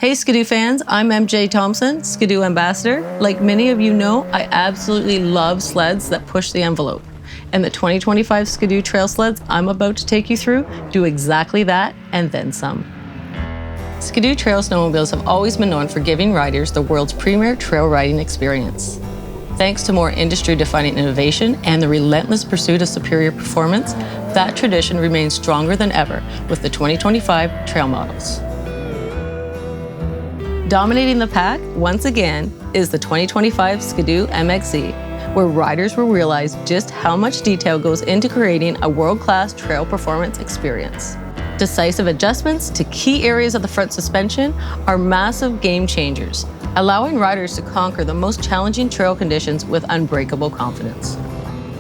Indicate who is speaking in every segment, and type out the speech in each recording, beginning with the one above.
Speaker 1: Hey Ski-Doo fans, I'm MJ Thompson, Ski-Doo Ambassador. Like many of you know, I absolutely love sleds that push the envelope. And the 2025 Ski-Doo trail sleds I'm about to take you through do exactly that and then some. Ski-Doo trail snowmobiles have always been known for giving riders the world's premier trail riding experience. Thanks to more industry-defining innovation and the relentless pursuit of superior performance, that tradition remains stronger than ever with the 2025 trail models. Dominating the pack, once again, is the 2025 Ski-Doo MXZ, where riders will realize just how much detail goes into creating a world-class trail performance experience. Decisive adjustments to key areas of the front suspension are massive game changers, allowing riders to conquer the most challenging trail conditions with unbreakable confidence.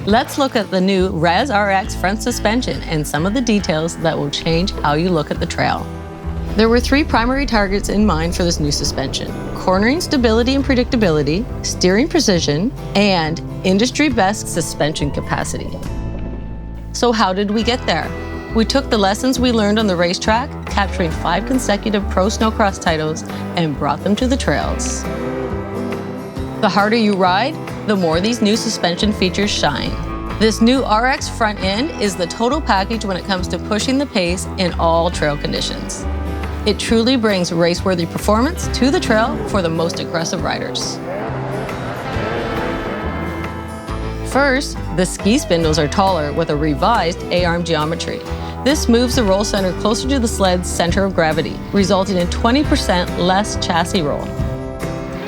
Speaker 1: Let's look at the new RAS RX front suspension and some of the details that will change how you look at the trail. There were three primary targets in mind for this new suspension: cornering stability and predictability, steering precision, and industry-best suspension capacity. So how did we get there? We took the lessons we learned on the racetrack, capturing 5 consecutive pro snowcross titles, and brought them to the trails. The harder you ride, the more these new suspension features shine. This new RX front end is the total package when it comes to pushing the pace in all trail conditions. It truly brings race-worthy performance to the trail for the most aggressive riders. First, the ski spindles are taller with a revised A-arm geometry. This moves the roll center closer to the sled's center of gravity, resulting in 20% less chassis roll.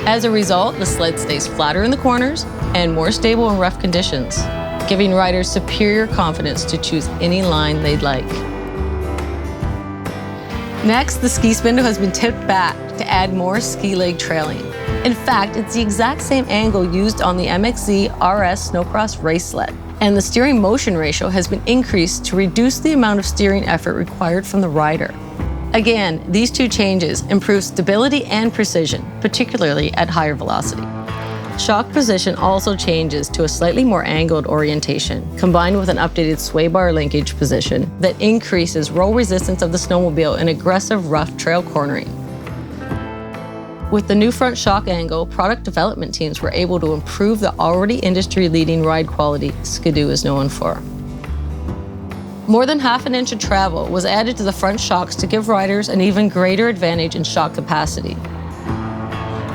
Speaker 1: As a result, the sled stays flatter in the corners and more stable in rough conditions, giving riders superior confidence to choose any line they'd like. Next, the ski spindle has been tipped back to add more ski leg trailing. In fact, it's the exact same angle used on the MXZ RS Snowcross race sled, and the steering motion ratio has been increased to reduce the amount of steering effort required from the rider. Again, these two changes improve stability and precision, particularly at higher velocity. Shock position also changes to a slightly more angled orientation, combined with an updated sway bar linkage position that increases roll resistance of the snowmobile in aggressive rough trail cornering. With the new front shock angle, product development teams were able to improve the already industry-leading ride quality Ski-Doo is known for. More than half an inch of travel was added to the front shocks to give riders an even greater advantage in shock capacity.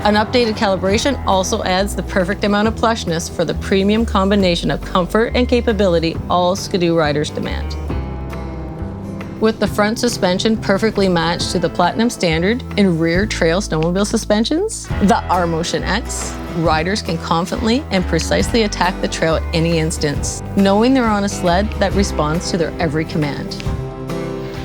Speaker 1: An updated calibration also adds the perfect amount of plushness for the premium combination of comfort and capability all Ski-Doo riders demand. With the front suspension perfectly matched to the Platinum Standard in rear trail snowmobile suspensions, the R-Motion X, riders can confidently and precisely attack the trail at any instance, knowing they're on a sled that responds to their every command.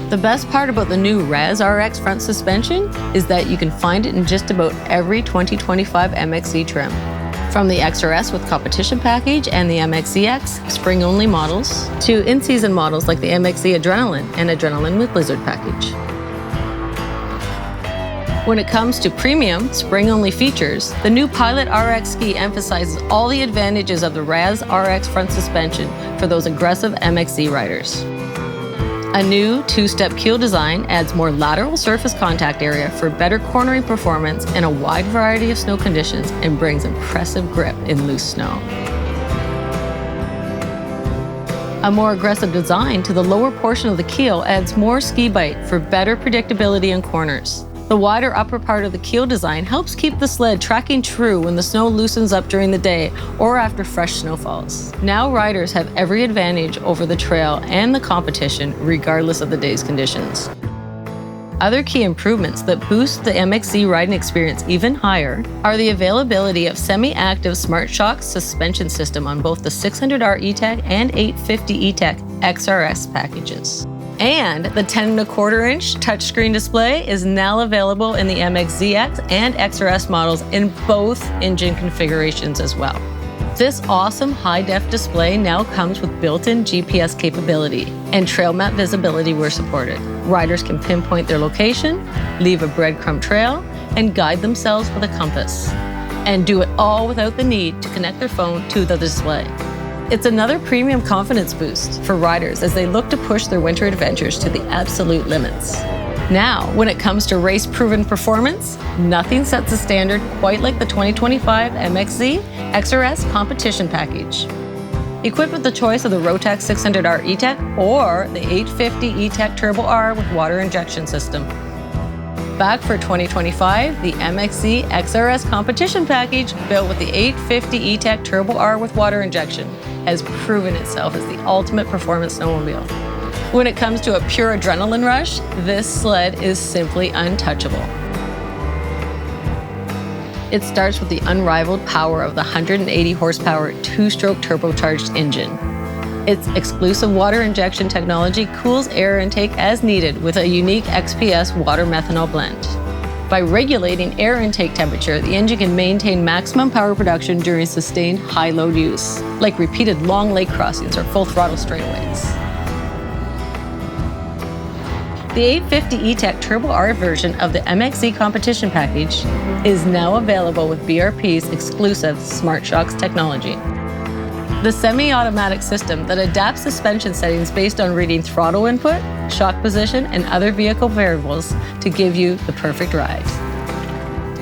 Speaker 1: The best part about the new RAS RX front suspension is that you can find it in just about every 2025 MXZ trim. From the XRS with competition package and the MXZX spring-only models, to in-season models like the MXZ Adrenaline and Adrenaline with Blizzard package. When it comes to premium, spring-only features, the new Pilot RX ski emphasizes all the advantages of the RAS RX front suspension for those aggressive MXZ riders. A new 2-step keel design adds more lateral surface contact area for better cornering performance in a wide variety of snow conditions and brings impressive grip in loose snow. A more aggressive design to the lower portion of the keel adds more ski bite for better predictability in corners. The wider upper part of the keel design helps keep the sled tracking true when the snow loosens up during the day or after fresh snowfalls. Now riders have every advantage over the trail and the competition regardless of the day's conditions. Other key improvements that boost the MXZ riding experience even higher are the availability of semi-active SmartShock suspension system on both the 600R E-TEC and 850 E-TEC XRS packages. And the 10.25-inch touchscreen display is now available in the MXZX and XRS models in both engine configurations as well. This awesome high-def display now comes with built-in GPS capability and trail map visibility where supported. Riders can pinpoint their location, leave a breadcrumb trail, and guide themselves with a compass. And do it all without the need to connect their phone to the display. It's another premium confidence boost for riders as they look to push their winter adventures to the absolute limits. Now, when it comes to race-proven performance, nothing sets a standard quite like the 2025 MXZ XRS Competition Package. Equipped with the choice of the Rotax 600R E-TEC or the 850 E-TEC Turbo R with water injection system. Back for 2025, the MXZ XRS Competition Package, built with the 850 E-TEC Turbo R with water injection, has proven itself as the ultimate performance snowmobile. When it comes to a pure adrenaline rush, this sled is simply untouchable. It starts with the unrivaled power of the 180 horsepower two-stroke turbocharged engine. Its exclusive water injection technology cools air intake as needed with a unique XPS water methanol blend. By regulating air intake temperature, the engine can maintain maximum power production during sustained high-load use, like repeated long lake crossings or full throttle straightaways. The 850 E-TEC Turbo R version of the MXZ Competition Package is now available with BRP's exclusive SmartShocks technology. The semi-automatic system that adapts suspension settings based on reading throttle input, shock position, and other vehicle variables to give you the perfect ride.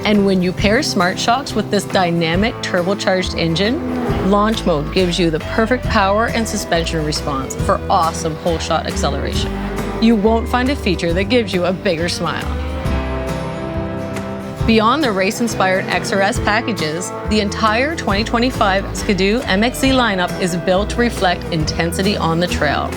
Speaker 1: And when you pair SmartShocks with this dynamic turbocharged engine, Launch Mode gives you the perfect power and suspension response for awesome whole-shot acceleration. You won't find a feature that gives you a bigger smile. Beyond the race-inspired XRS packages, the entire 2025 Ski-Doo MXZ lineup is built to reflect intensity on the trail.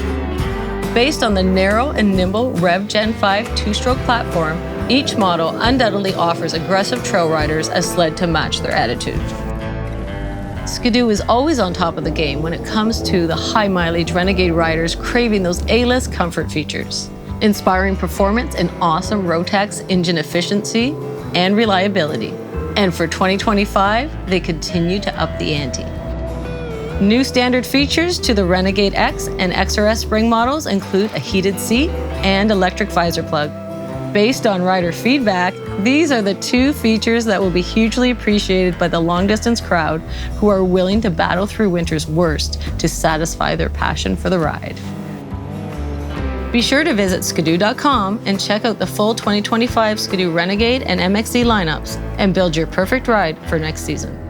Speaker 1: Based on the narrow and nimble Rev Gen 5 two-stroke platform, each model undoubtedly offers aggressive trail riders a sled to match their attitude. Ski-Doo is always on top of the game when it comes to the high-mileage Renegade riders craving those A-list comfort features, inspiring performance and awesome Rotax engine efficiency and reliability. And for 2025, they continue to up the ante. New standard features to the Renegade X and XRS Spring models include a heated seat and electric visor plug. Based on rider feedback, these are the two features that will be hugely appreciated by the long-distance crowd who are willing to battle through winter's worst to satisfy their passion for the ride. Be sure to visit skidoo.com and check out the full 2025 Ski-Doo Renegade and MXZ lineups and build your perfect ride for next season.